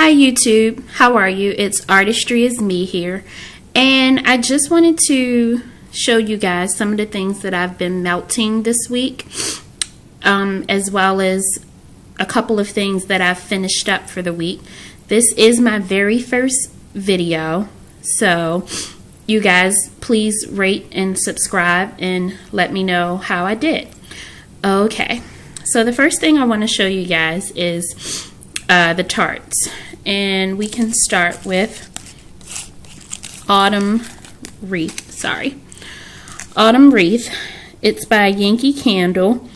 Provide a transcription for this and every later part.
Hi YouTube, how are you? It's Artistry is Me here, and I just wanted to show you guys some of the things that I've been melting this week, as well as a couple of things that I've finished up for the week. This is my very first video, so you guys please rate and subscribe and let me know how I did. Okay, so the first thing I want to show you guys is the tarts, and we can start with Autumn Wreath. Autumn Wreath. It's by Yankee Candle,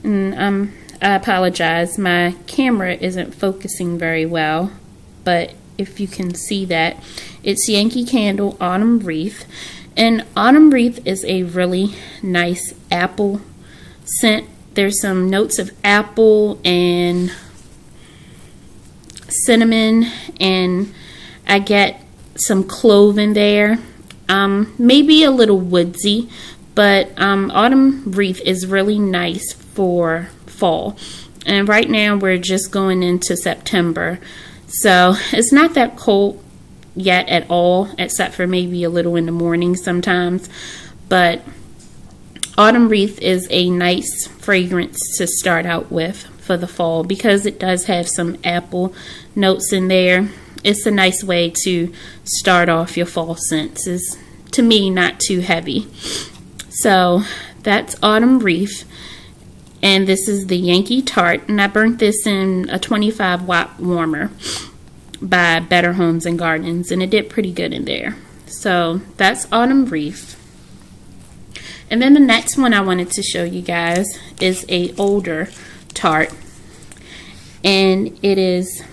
and I apologize, my camera isn't focusing very well, but if you can see that, it's Yankee Candle Autumn Wreath. And Autumn Wreath is a really nice apple scent. There's some notes of apple and cinnamon, and I get some clove in there, maybe a little woodsy, but Autumn Wreath is really nice for fall. And right now we're just going into September, so it's not that cold yet at all, except for maybe a little in the morning sometimes. But Autumn Wreath is a nice fragrance to start out with for the fall because it does have some apple notes in there. It's a nice way to start off your fall scents. Is, to me, not too heavy. So that's Autumn Wreath, and this is the Yankee Tart, and I burnt this in a 25 watt warmer by Better Homes and Gardens, and it did pretty good in there. So that's Autumn Wreath. And then the next one I wanted to show you guys is a older tart, and it is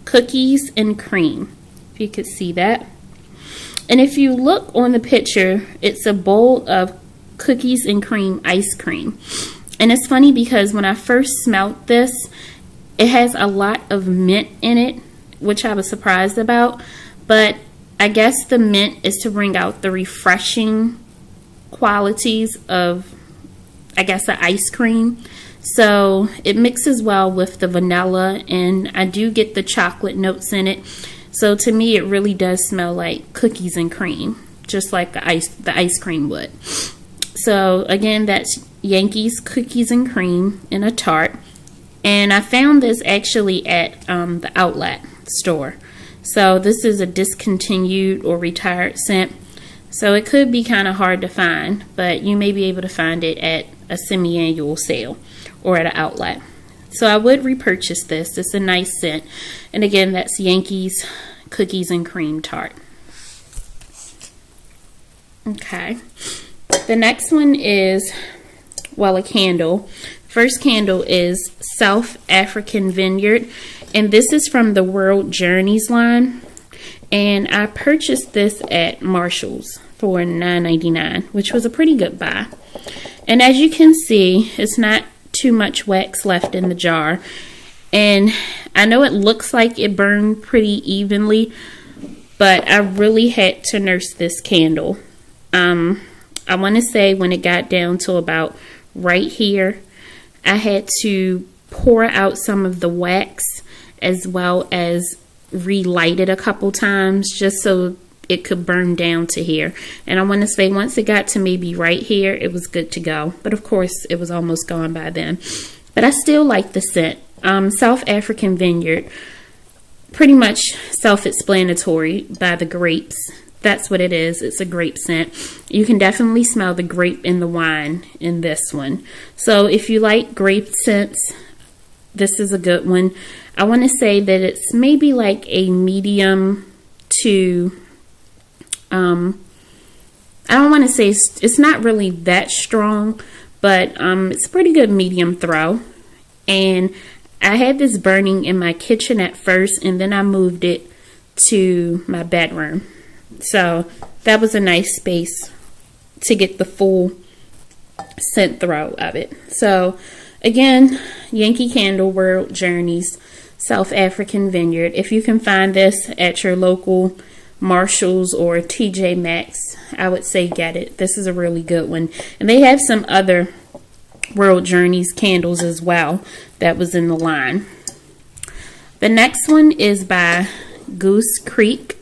Cookies and Cream, if you could see that. And if you look on the picture, it's a bowl of cookies and cream ice cream. And it's funny because when I first smelled this, it has a lot of mint in it, which I was surprised about, but I guess the mint is to bring out the refreshing qualities of, I guess, the ice cream. So it mixes well with the vanilla, and I do get the chocolate notes in it. So to me, it really does smell like cookies and cream, just like the ice cream would. So again, that's Yankee's Cookies and Cream in a tart. And I found this actually at the outlet store. So this is a discontinued or retired scent. So it could be kind of hard to find, but you may be able to find it at a semi-annual sale or at an outlet. So I would repurchase this. It's a nice scent. And again, that's Yankee's Cookies and Cream Tart. Okay. The next one is, well, a candle. First candle is South African Vineyard, and this is from the World Journeys line. And I purchased this at Marshall's for $9.99, which was a pretty good buy. And as you can see, it's not too much wax left in the jar. And I know it looks like it burned pretty evenly, but I really had to nurse this candle. I want to say when it got down to about right here, I had to pour out some of the wax as well as relight it a couple times just so it could burn down to here. And I want to say once it got to maybe right here, it was good to go. But of course, it was almost gone by then. But I still like the scent. South African Vineyard, pretty much self-explanatory by the grapes. That's what it is. It's a grape scent. You can definitely smell the grape in the wine in this one. So if you like grape scents, this is a good one. I want to say that it's maybe like a medium to, I don't want to say, it's not really that strong, but it's a pretty good medium throw. And I had this burning in my kitchen at first, and then I moved it to my bedroom. So that was a nice space to get the full scent throw of it. So again, Yankee Candle World Journeys South African Vineyard. If you can find this at your local Marshalls or TJ Maxx, I would say get it. This is a really good one. And they have some other World Journeys candles as well that was in the line. The next one is by Goose Creek,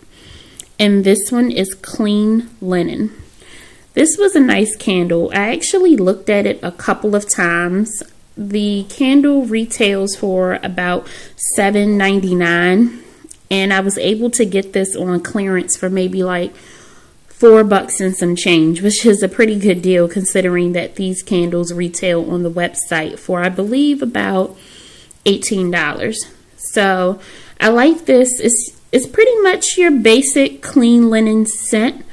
and this one is Clean Linen. This was a nice candle. I actually looked at it a couple of times. The candle retails for about $7.99, and I was able to get this on clearance for maybe like $4 and some change, which is a pretty good deal considering that these candles retail on the website for, I believe, about $18. So I like this. It's pretty much your basic clean linen scent,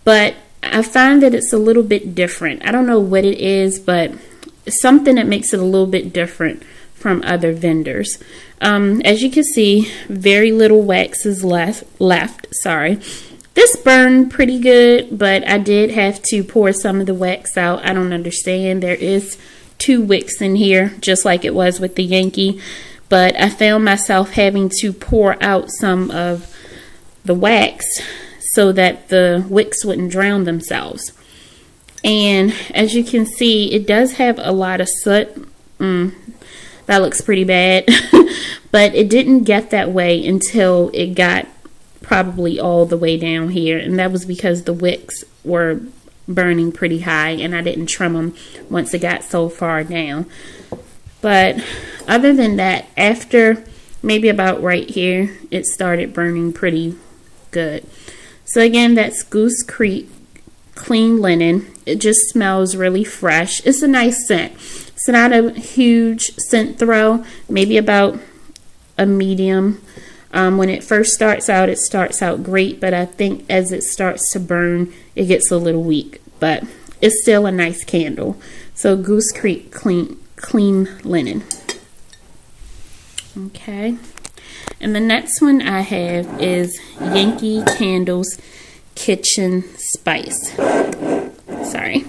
but I find that it's a little bit different. I don't know what it is, but it's something that makes it a little bit different from other vendors. As you can see, very little wax is left. Sorry. This burned pretty good, but I did have to pour some of the wax out. I don't understand. There is 2 wicks in here, just like it was with the Yankee. But I found myself having to pour out some of the wax so that the wicks wouldn't drown themselves. And as you can see, it does have a lot of soot. That looks pretty bad. But it didn't get that way until it got probably all the way down here, and that was because the wicks were burning pretty high and I didn't trim them once it got so far down. But other than that, after maybe about right here, it started burning pretty good. So again, that's Goose Creek Clean Linen. It just smells really fresh. It's a nice scent. It's not a huge scent throw, maybe about a medium. When it first starts out, it starts out great, but I think as it starts to burn, it gets a little weak. But it's still a nice candle. So Goose Creek Clean Linen. Okay. And the next one I have is Yankee Candles Kitchen Spice. Sorry.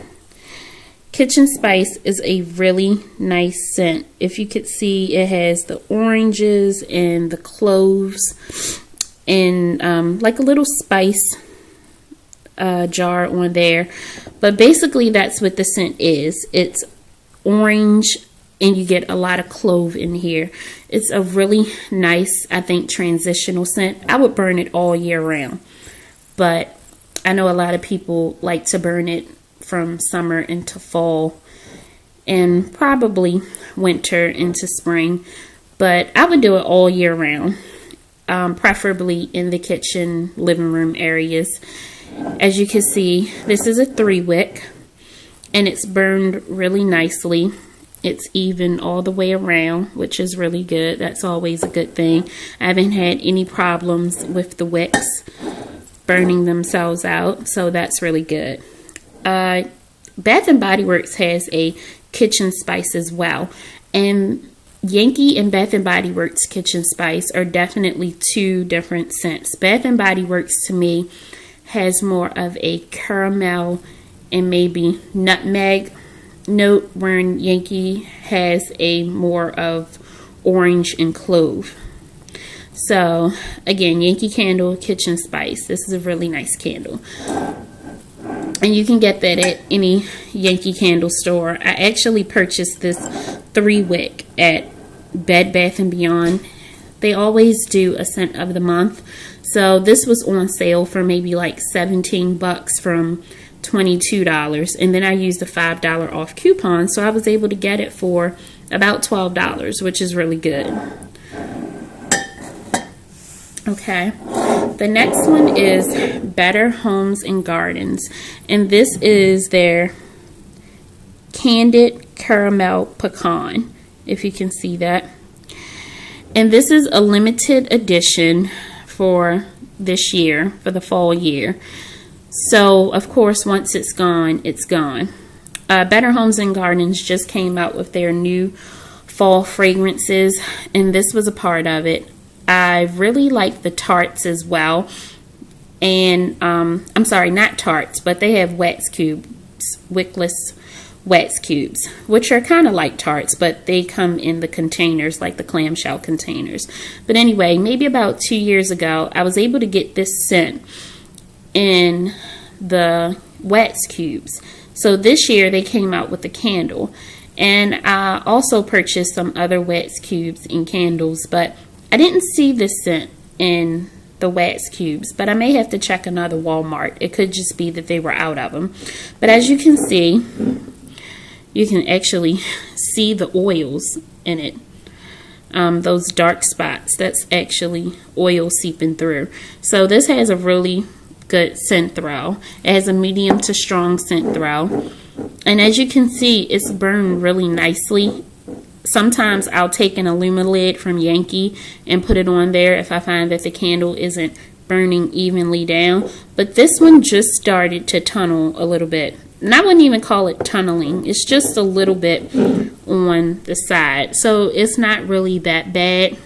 Kitchen Spice is a really nice scent. If you could see, it has the oranges and the cloves and like a little spice jar on there. But basically that's what the scent is. It's orange and you get a lot of clove in here. It's a really nice, I think, transitional scent. I would burn it all year round. But I know a lot of people like to burn it from summer into fall and probably winter into spring, but I would do it all year round, preferably in the kitchen, living room areas. As you can see, this is a 3-wick and it's burned really nicely. It's even all the way around, which is really good. That's always a good thing. I haven't had any problems with the wicks burning themselves out, so that's really good. Bath and Body Works has a kitchen spice as well, and Yankee and Bath and Body Works kitchen spice are definitely 2 different scents. Bath and Body Works to me has more of a caramel and maybe nutmeg note, where Yankee has a more of orange and clove. So again, Yankee Candle Kitchen Spice. This is a really nice candle. And you can get that at any Yankee Candle store. I actually purchased this 3-wick at Bed Bath & Beyond. They always do a scent of the month. So this was on sale for maybe like $17 from $22. And then I used a $5 off coupon. So I was able to get it for about $12, which is really good. Okay, the next one is Better Homes and Gardens, and this is their Candied Caramel Pecan, if you can see that. And this is a limited edition for this year, for the fall year. So, of course, once it's gone, it's gone. Better Homes and Gardens just came out with their new fall fragrances, and this was a part of it. I really like the tarts as well. And, I'm sorry, not tarts, but they have wax cubes, wickless wax cubes, which are kind of like tarts, but they come in the containers, like the clamshell containers. But anyway, maybe about 2 years ago, I was able to get this scent in the wax cubes. So this year, they came out with the candle. And I also purchased some other wax cubes and candles, but I didn't see this scent in the wax cubes, but I may have to check another Walmart. It could just be that they were out of them. But as you can see, you can actually see the oils in it. Those dark spots, that's actually oil seeping through. So this has a really good scent throw. It has a medium to strong scent throw. And as you can see, it's burned really nicely. Sometimes I'll take an aluminum lid from Yankee and put it on there if I find that the candle isn't burning evenly down. But this one just started to tunnel a little bit. And I wouldn't even call it tunneling. It's just a little bit on the side. So it's not really that bad.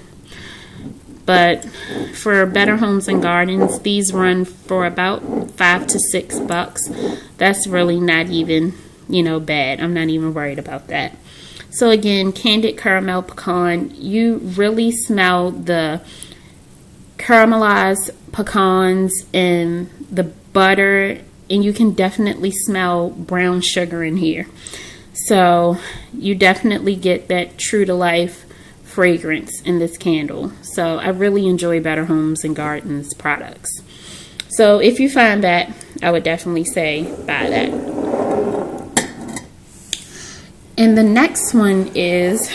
But for Better Homes and Gardens, these run for about $5 to $6. That's really not even, you know, bad. I'm not even worried about that. So again, candied caramel pecan. You really smell the caramelized pecans and the butter, and you can definitely smell brown sugar in here. So you definitely get that true to life fragrance in this candle. So I really enjoy Better Homes and Gardens products. So if you find that, I would definitely say buy that. And the next one is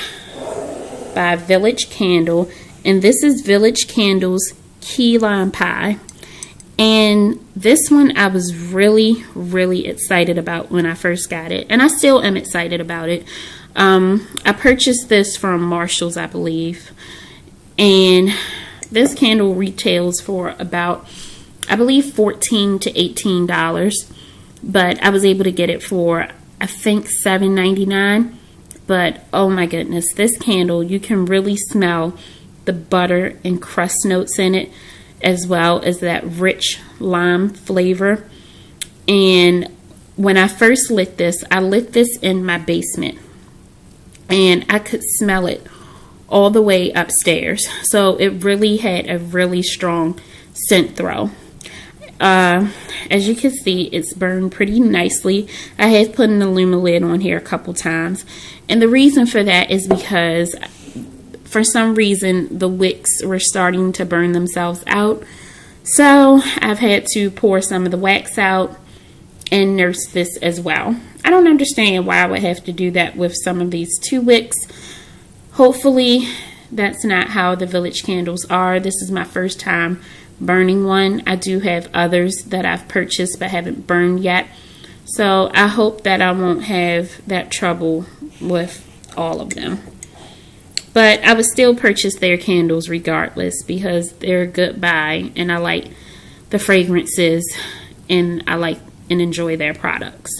by Village Candle, and this is Village Candle's Key Lime Pie. And this one I was really excited about when I first got it, and I still am excited about it. I purchased this from Marshall's, I believe, and this candle retails for about, I believe, $14 to $18, but I was able to get it for, I think, $7.99. But oh my goodness, this candle, you can really smell the butter and crust notes in it, as well as that rich lime flavor. And when I first lit this, I lit this in my basement, and I could smell it all the way upstairs. So it really had a really strong scent throw. As you can see, it's burned pretty nicely. I have put an aluminum lid on here a couple times, and the reason for that is because for some reason the wicks were starting to burn themselves out. So I've had to pour some of the wax out and nurse this as well. I don't understand why I would have to do that with some of these 2 wicks. Hopefully that's not how the Village candles are. This is my first time burning one. I do have others that I've purchased but haven't burned yet. So I hope that I won't have that trouble with all of them. But I would still purchase their candles regardless, because they're a good buy, and I like the fragrances, and I like and enjoy their products.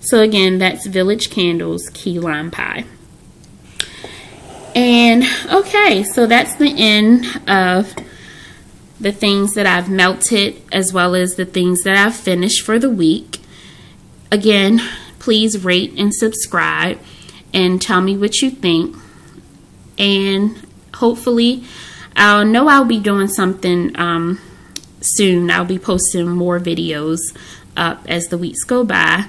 So again, that's Village Candles Key Lime Pie. And okay, so that's the end of the things that I've melted, as well as the things that I've finished for the week. Again, please rate and subscribe and tell me what you think. And hopefully, I'll be doing something soon. I'll be posting more videos up as the weeks go by.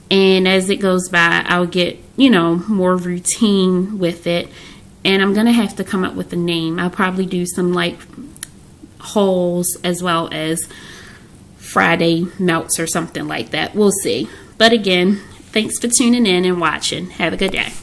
And as it goes by, I'll get, more routine with it. And I'm going to have to come up with a name. I'll probably do some like hauls as well as Friday melts or something like that. We'll see. But again, thanks for tuning in and watching. Have a good day.